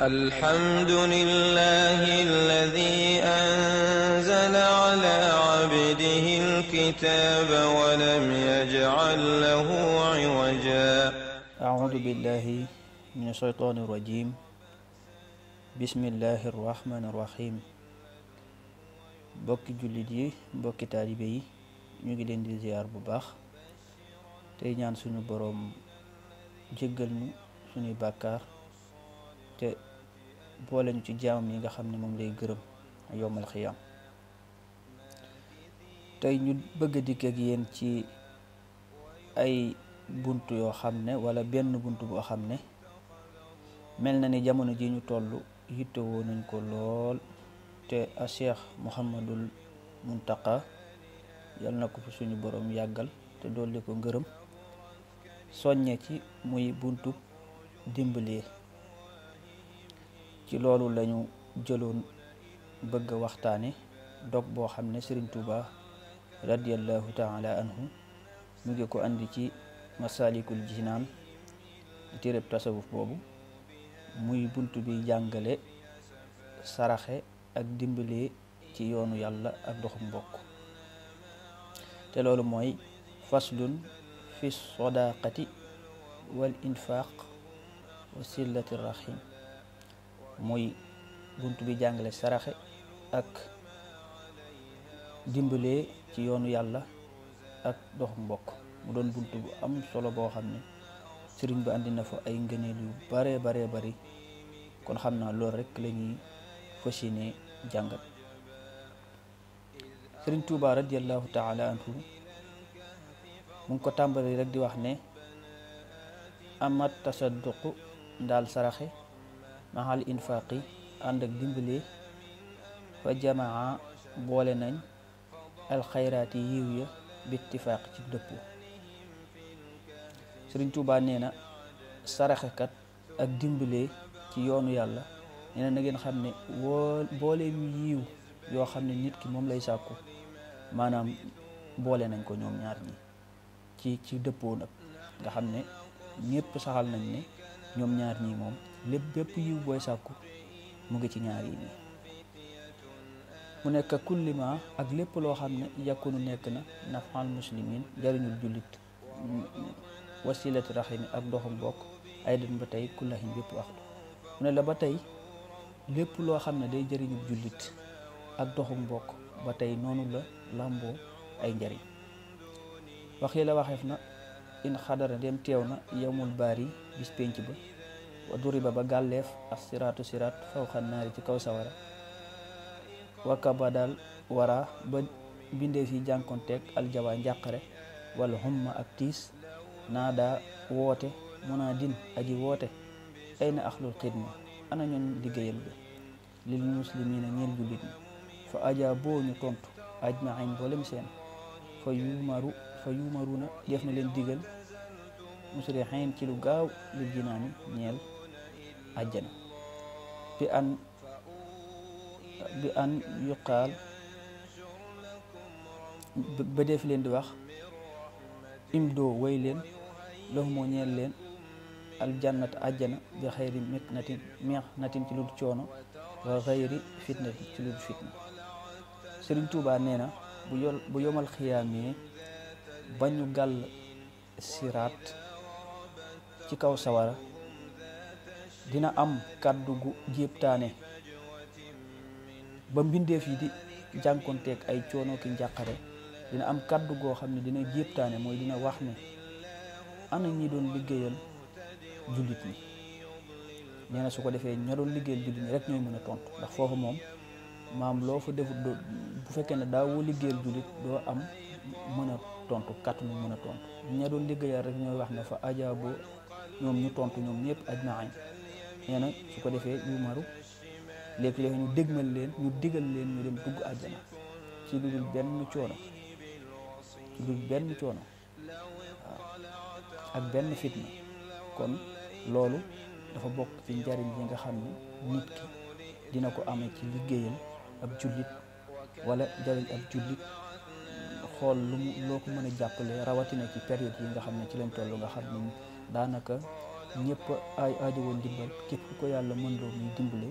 الحمد لله الذي أنزل على عبده الكتاب ولم يجعل له عوجا أعوذ بالله من الشيطان الرجيم بسم الله الرحمن الرحيم bokki jullit yi bokki taalibe yi ñu ngi leen di ziar bu baax tey ñaan suñu boroom jéggal ñu suñuy bàkkaar te boole ñu ci jaamam yi nga xam ne moom lay gërëm yowmal xiyaam. tey ñu bëgg a dikk ak yéen ci ay bunt yoo xam ne wala benn bunt boo xam ne mel na ni jamono ji ñu toll yittewoo nañ ko lool te a Cheikh Mouhamadul Muntaqa yal na ko fi suñu boroom yàggal te dolli ko ngërëm soññe ci muy buntu dimbalee. ci loolu lañu jëloon bëgg a waxtaane dog boo xam ne Sëriñ Tuuba radiyallahu taala anhu mu ngi ko andi ci Masaalikul Jinaan di téereb tasawuf boobu muy bunt bi jàngale saraxe ak dimbalee ci yoonu yàlla ak doxum mbokk. te loolu mooy faslun fi sodaqati wal infaq wa sillati rahim, muy bunt bi jàngale saraxe ak dimbalee ci yoonu yàlla ak doxum mbokk. mu doon bunt bu am solo boo xam ne sëriñ bi andi na fa ay ngëneel yu bare bari kon xam naa loolu rek la ñuy fas yéene jàngat. Sëriñ Tuuba radiyallahu taala anhu mu ngi ko tàmbali rek di wax ne amat tasadduqu ndaal saraxe maxal infaqi ànd ak dimbalee fa jamaa boole nañ alxayraati yiw ya bittifaaq ci dëppoo. Sëriñ Tuuba nee na saraxekat ak dimbalee ci yoonu yàlla nee na ngeen xam ne boole yu yiw yoo xam ne nit ki moom lay sàkku maanaam boole nañ ko ñoom ñaar ñi ci dëppoo nag nga xam ne ñépp saxal nañ ne ñoom ñaar ñi moom bépp yiw booy sàkku mu ngi ci ñaar yi nii. mu nekk kullima ak lépp loo xam ne yàkkunu nekk na nafal muslimin jariñul jullit wasilati rahimi ak doxum bokk ay den ba tey kullahin bépp waxtu. mu ne la ba tey lépp loo xam ne day jëriñul jullit ak doxum bokk ba tey noonu la làmboo ay njariñ. waxi la waxeef na in xadara dem teew na yowmul baari bis pénc ba wa duriba ba gàlleef ak siraatu siraat fawqa naari ci kaw sawara wakaba daal wara ba bindeef yi jànkonteeg aljawaa njàqare wala humma ak tiis naada woote munaadin aji woote ay na axlul xidma ana ñoon liggéeyal bi lil muslimina ñeel jullit ñi fa aja boo ñu tontu ajmain boolem seen fa yumaruna def na leen digal musrixin ci lu gaaw lil jinaani ñeel àjjana bi an yuqaal ba def leen di wax im doo way leen lahumoo ñeel leen aljannat àjjana bi xayri mihnatin ci lu coono wa xayri fitnatin ci lu fitna. Sëriñ Tuuba nee na bu yomal xiyaamee ba ñu gàll siraat ci kaw sawara dina am kàddu gu jéebtaane ba mbindeef yi di jànkonteeg ay coono ki njàqare dina am kàddu goo xam ne dina jéebtaane mooy dina wax ne ana ñi doon liggéeyal jullit ñi. nee na su ko defee ña doon liggéeyal jullit ñi rek ñooy mën a tontu ndax foofu moom maam loo fa defut bu fekkee ne daawoo liggéeyal jullit doo am mën a tontu kàttanu mën a tontu ña doon liggéeyal rek ñooy wax ne fa ajaabo ñoom ñu tontu ñoom ñëpp ajmain. nee na su ko defee yu maru léeg-léeg ñu dégmal leen ñu digal leen ñu dem dugg àjjana ci lu dul benn coono waaw ak benn fitna. kon loolu dafa bokk ci njariñ yi nga xam ne nit ki dina ko amee ci liggéeyal ab jullit wala jariñ ab jullit xool loo ko mën a jàppale rawatina ci période yi nga xam ne ci lañ toll nga xam ne daanaka ñëpp ay aajowoon dimbal képp ko yàlla mën loo muy dimbale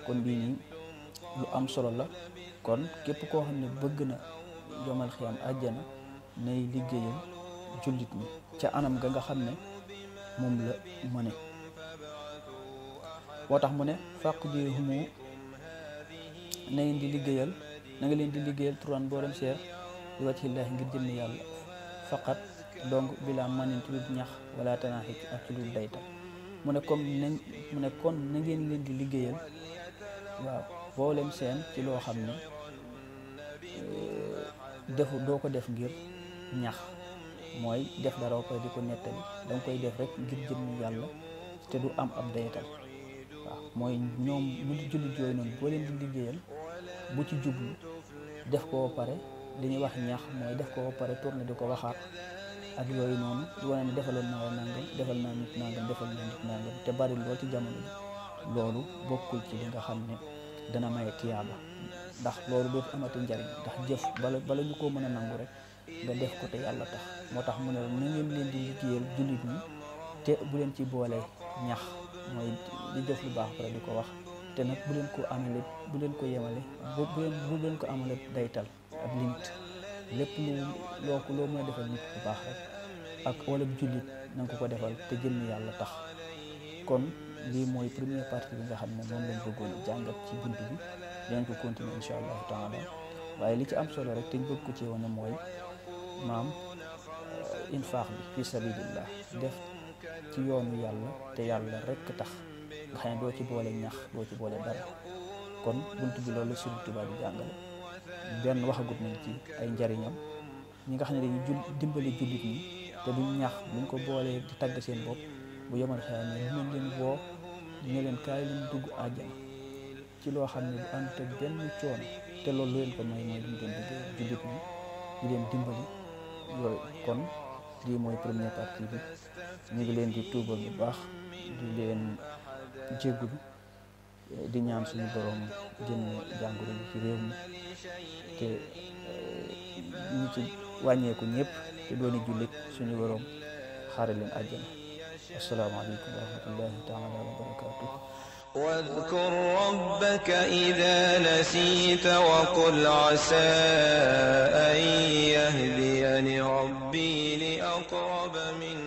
kon bii nii lu am solo la. kon képp koo xam ne bëgg na yomal xiyam àjjana nay liggéeyal jullit ñi ca anam ga nga xam ne moom la mëne. moo tax mu ne faqdihumu na ngeen di liggéeyal na nga leen di liggéeyal turan boolem seer di wajhillaahi ngir jëmmi yàlla faqat donc bilaa manin ci lu ñax wala tanaaxi ak ci lu dayta mu ne kon na ngeen leen di liggéeyal waaw boolem seen ci loo xam ne doo ko def ngir ñax mooy def dara koy di ko nettali danga koy def rek ngir jëmmi yàlla te du am ab dayatal waaw mooy ñoom ñu di jullit yooyu noonu boo leen di liggéeyal bu ci jublu def ko ba pare li ñuy wax ñax mooy def ko ba pare tourné di ko waxaat ak yooyu noonu di wane ne defaloon naa la nangam defal naa nit nangam defal naa nit nangam te bari lool ci jamono bi loolu bokkul ci li nga xam ne dana maye tiyaaba ndax loolu dootu amati njariñ ndax jëf bala ñu ko mën a nangu rek nga def ko te yàlla tax moo tax mu ne na ngeen leen di liggéeyal jullit ñi te bu leen ci boole ñax mooy di jëf lu baax pare di ko wax te nag bu leen ko amale bu leen ko yemale bu leen ko amale daytal ak limite lépp loo mën a defal nit bu baax rek ak wala jullit na nga ko defal te jëmm yàlla tax. kon lii mooy première partie bi nga xam ne moom lañ bëggoon jàngat ci bunt bi dinañ ko continuer incha allahu taala waaye li ci am solo rek te ñu bëgg ko ci wane mooy maam infaax bi fi sabilillah def ci yoonu yàlla te yàlla rekk tax nga xam ne doo ci boole ñax doo ci boole dara. kon bunt bi loolu Sëriñ Tuubaa di jàngale benn waxagut nañ ci ay njariñam ñi nga xam ne dañuy dimbali jullit ñi te duñ ñax buñ ko boolee di tagg seen bopp bu yomal xëy na dinañ leen woo ñu leen kaay leen dugg àjjana ci loo xam ne du ànd ak benn coono te loolu lu leen ko may mooy liñ doon liggéey jullit ñi di leen dimbali yooyu. kon lii mooy première partie bi ñu ngi leen di tuubal bu baax di leen jéggulu di ñaan suñu borom génne jàngoro yi ci réew mi te ñi ci wàññeeku ñëpp te dooni jullit suñu borom xaare leen àjjana. assalaamu aleykum wa rahmatullahi taala wa barakatuh. واذكر ربك إذا نسيت وقل عسى أن يهديني ربي لأقرب من